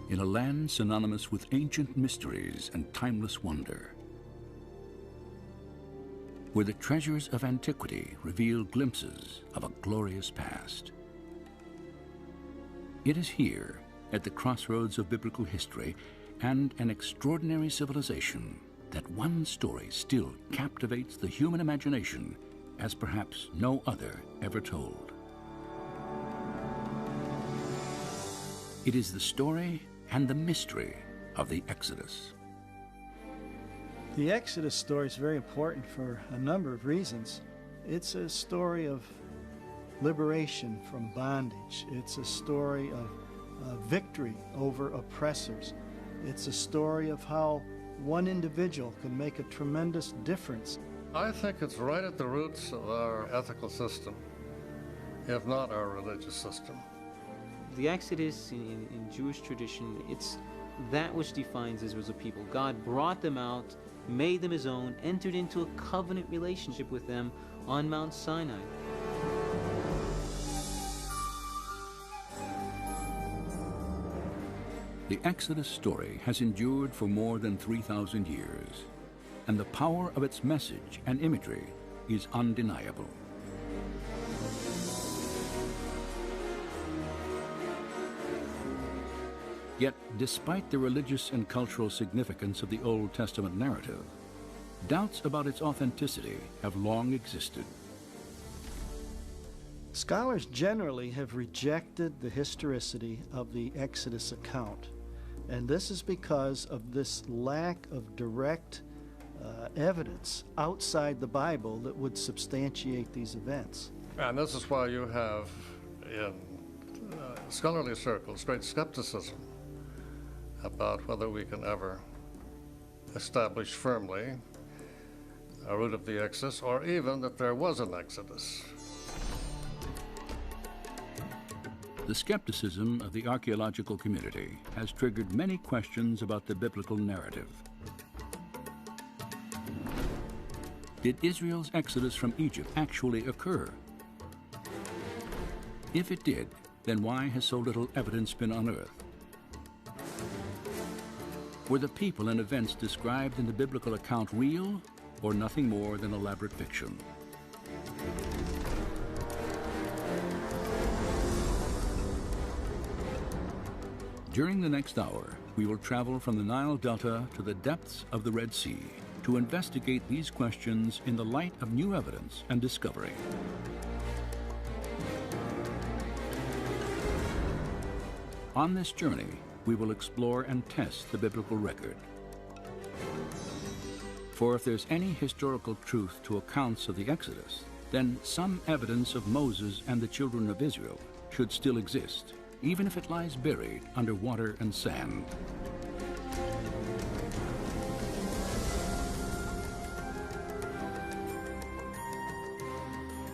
in a land synonymous with ancient mysteries and timeless wonder, where the treasures of antiquity reveal glimpses of a glorious past. It is here, at the crossroads of biblical history and an extraordinary civilization, that one story still captivates the human imagination as perhaps no other ever told. It is the story and the mystery of the Exodus. The Exodus story is very important for a number of reasons. It's a story of liberation from bondage. It's a story of victory over oppressors. It's a story of how one individual can make a tremendous difference. I think it's right at the roots of our ethical system, if not our religious system. The Exodus in Jewish tradition, it's that which defines Israel as a people. God brought them out, made them his own, entered into a covenant relationship with them on Mount Sinai. The Exodus story has endured for more than 3,000 years, and the power of its message and imagery is undeniable. Yet, despite the religious and cultural significance of the Old Testament narrative, doubts about its authenticity have long existed. Scholars generally have rejected the historicity of the Exodus account, and this is because of this lack of direct evidence outside the Bible that would substantiate these events. And this is why you have, in scholarly circles, great skepticism about whether we can ever establish firmly a root of the Exodus, or even that there was an Exodus. The skepticism of the archaeological community has triggered many questions about the biblical narrative. Did Israel's exodus from Egypt actually occur? If it did, then why has so little evidence been unearthed? Were the people and events described in the biblical account real, or nothing more than elaborate fiction? During the next hour, we will travel from the Nile Delta to the depths of the Red Sea to investigate these questions in the light of new evidence and discovery. On this journey, we will explore and test the biblical record. For if there's any historical truth to accounts of the Exodus, then some evidence of Moses and the children of Israel should still exist, even if it lies buried under water and sand.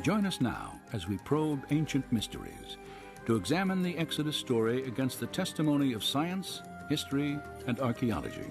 Join us now as we probe ancient mysteries to examine the Exodus story against the testimony of science, history, and archaeology.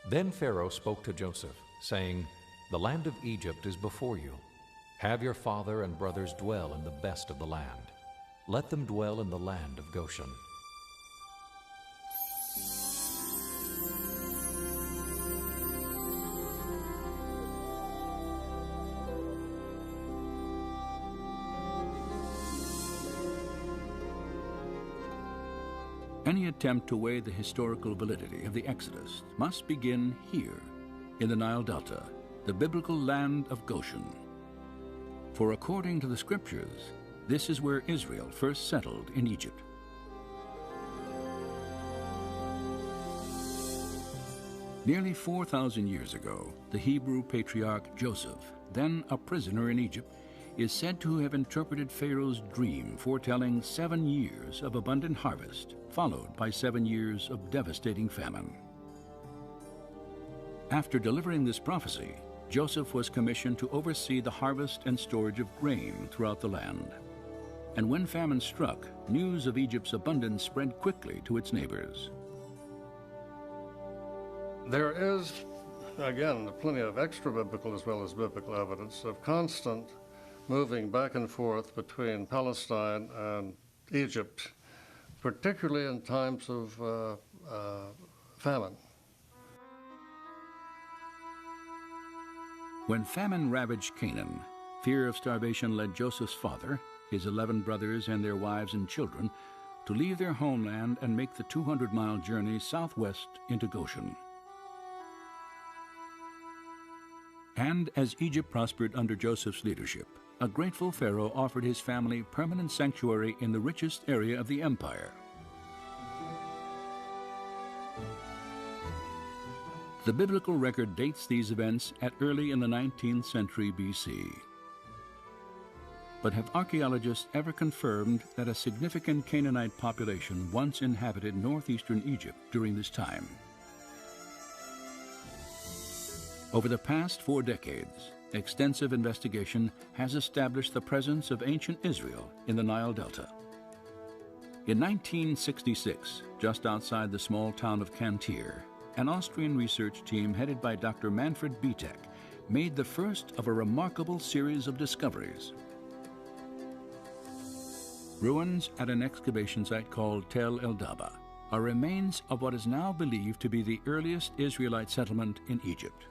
Then Pharaoh spoke to Joseph, saying, "The land of Egypt is before you. Have your father and brothers dwell in the best of the land. Let them dwell in the land of Goshen." Any attempt to weigh the historical validity of the Exodus must begin here, in the Nile Delta, the biblical land of Goshen. For according to the Scriptures, This is where Israel first settled in Egypt. Nearly 4,000 years ago, the Hebrew patriarch Joseph, then a prisoner in Egypt, is said to have interpreted Pharaoh's dream foretelling 7 years of abundant harvest, followed by 7 years of devastating famine. After delivering this prophecy, Joseph was commissioned to oversee the harvest and storage of grain throughout the land. And when famine struck, news of Egypt's abundance spread quickly to its neighbors. There is, again, plenty of extra-biblical as well as biblical evidence of constant moving back and forth between Palestine and Egypt, particularly in times of famine. When famine ravaged Canaan, fear of starvation led Joseph's father, his 11 brothers and their wives and children, to leave their homeland and make the 200-mile journey southwest into Goshen. And as Egypt prospered under Joseph's leadership, a grateful Pharaoh offered his family permanent sanctuary in the richest area of the empire. The biblical record dates these events at early in the 19th century BC. But have archaeologists ever confirmed that a significant Canaanite population once inhabited northeastern Egypt during this time? Over the past 4 decades, extensive investigation has established the presence of ancient Israel in the Nile Delta. In 1966, just outside the small town of Cantir, an Austrian research team headed by Dr. Manfred Bietek made the first of a remarkable series of discoveries. Ruins at an excavation site called Tel El Daba are remains of what is now believed to be the earliest Israelite settlement in Egypt.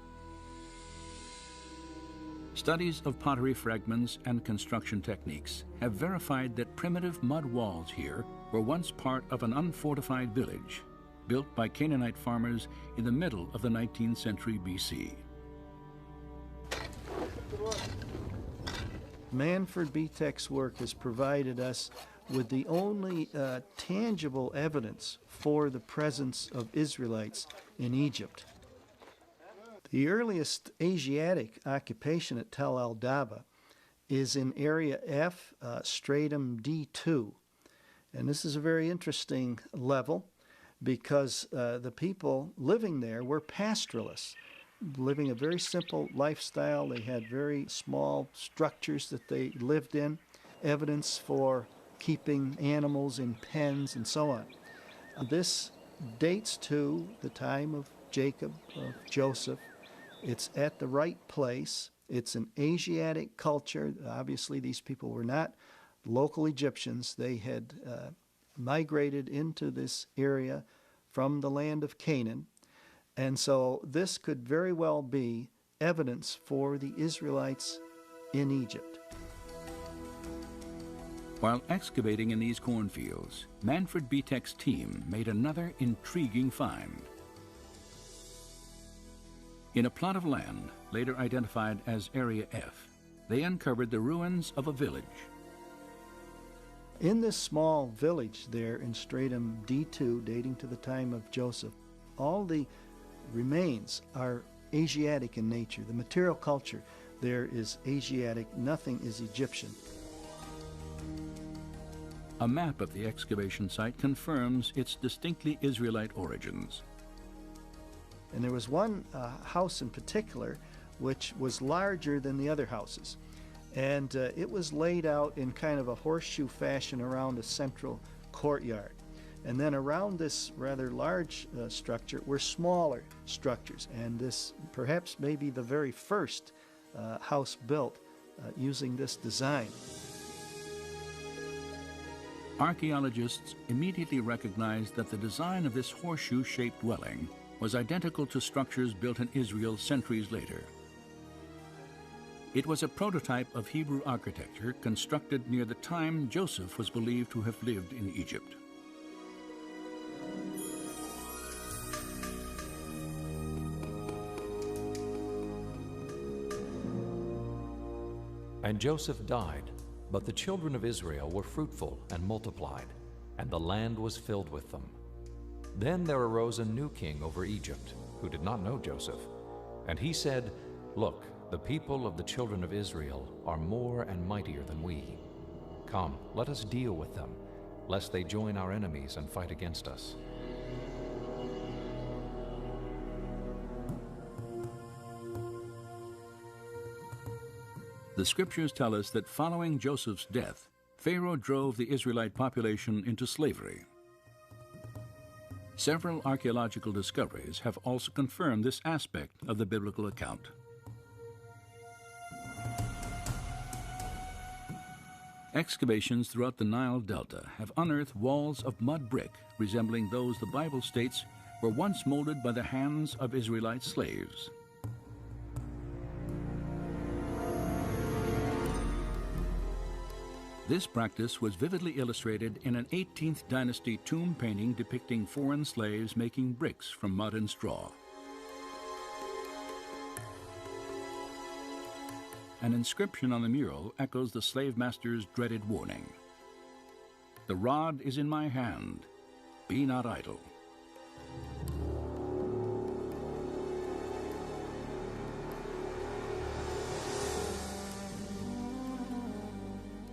Studies of pottery fragments and construction techniques have verified that primitive mud walls here were once part of an unfortified village built by Canaanite farmers in the middle of the 19th century BC. Manfred Bietek's work has provided us with the only tangible evidence for the presence of Israelites in Egypt. The earliest Asiatic occupation at Tel El Daba is in Area F, Stratum D2. And this is a very interesting level because the people living there were pastoralists, living a very simple lifestyle. They had very small structures that they lived in, evidence for keeping animals in pens and so on. This dates to the time of Jacob, of Joseph. It's at the right place. It's an Asiatic culture. Obviously, these people were not local Egyptians. They had migrated into this area from the land of Canaan. And so this could very well be evidence for the Israelites in Egypt. While excavating in these cornfields, Manfred Bietek's team made another intriguing find. In a plot of land, later identified as Area F, they uncovered the ruins of a village. In this small village there in Stratum D2, dating to the time of Joseph, all the remains are Asiatic in nature. The material culture there is Asiatic, nothing is Egyptian. A map of the excavation site confirms its distinctly Israelite origins. And there was one house in particular which was larger than the other houses. And it was laid out in kind of a horseshoe fashion around a central courtyard. And then around this rather large structure were smaller structures. And this perhaps may be the very first house built using this design. Archaeologists immediately recognized that the design of this horseshoe-shaped dwelling was identical to structures built in Israel centuries later. It was a prototype of Hebrew architecture constructed near the time Joseph was believed to have lived in Egypt. And Joseph died, But the children of Israel were fruitful and multiplied, and the land was filled with them. Then there arose a new king over Egypt, who did not know Joseph. And he said, "Look, the people of the children of Israel are more and mightier than we. Come, let us deal with them, lest they join our enemies and fight against us." The scriptures tell us that following Joseph's death, Pharaoh drove the Israelite population into slavery. Several archaeological discoveries have also confirmed this aspect of the biblical account. Excavations throughout the Nile Delta have unearthed walls of mud brick resembling those the Bible states were once molded by the hands of Israelite slaves. This practice was vividly illustrated in an 18th dynasty tomb painting depicting foreign slaves making bricks from mud and straw. An inscription on the mural echoes the slave master's dreaded warning. "The rod is in my hand. Be not idle."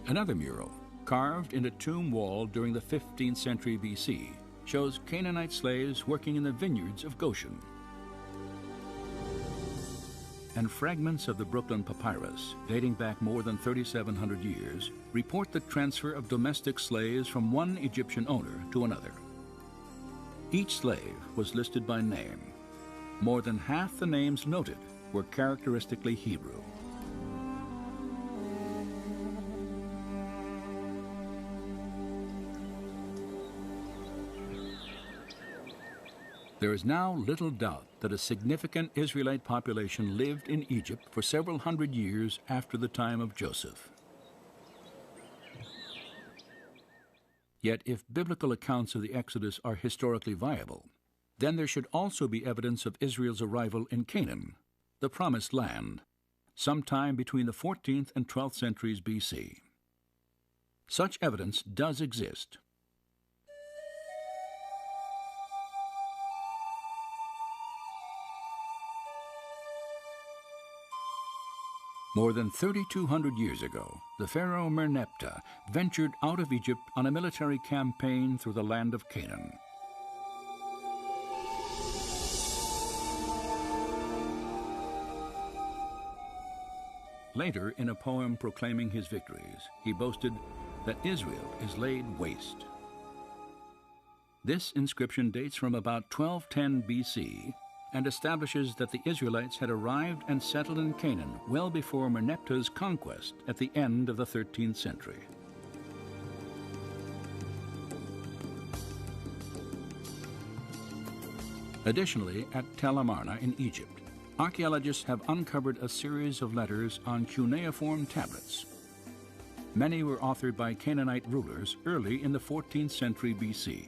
Another mural, carved in a tomb wall during the 15th century BC, shows Canaanite slaves working in the vineyards of Goshen. And fragments of the Brooklyn Papyrus, dating back more than 3,700 years, report the transfer of domestic slaves from one Egyptian owner to another. Each slave was listed by name. More than half the names noted were characteristically Hebrew. There is now little doubt that a significant Israelite population lived in Egypt for several hundred years after the time of Joseph. Yet if biblical accounts of the Exodus are historically viable, then there should also be evidence of Israel's arrival in Canaan, the Promised Land, sometime between the 14th and 12th centuries BC. Such evidence does exist. More than 3,200 years ago, the pharaoh Merneptah ventured out of Egypt on a military campaign through the land of Canaan. Later, in a poem proclaiming his victories, he boasted that Israel is laid waste. This inscription dates from about 1210 BC and establishes that the Israelites had arrived and settled in Canaan well before Merneptah's conquest at the end of the 13th century. Additionally, at Tel Amarna in Egypt, archaeologists have uncovered a series of letters on cuneiform tablets. Many were authored by Canaanite rulers early in the 14th century BC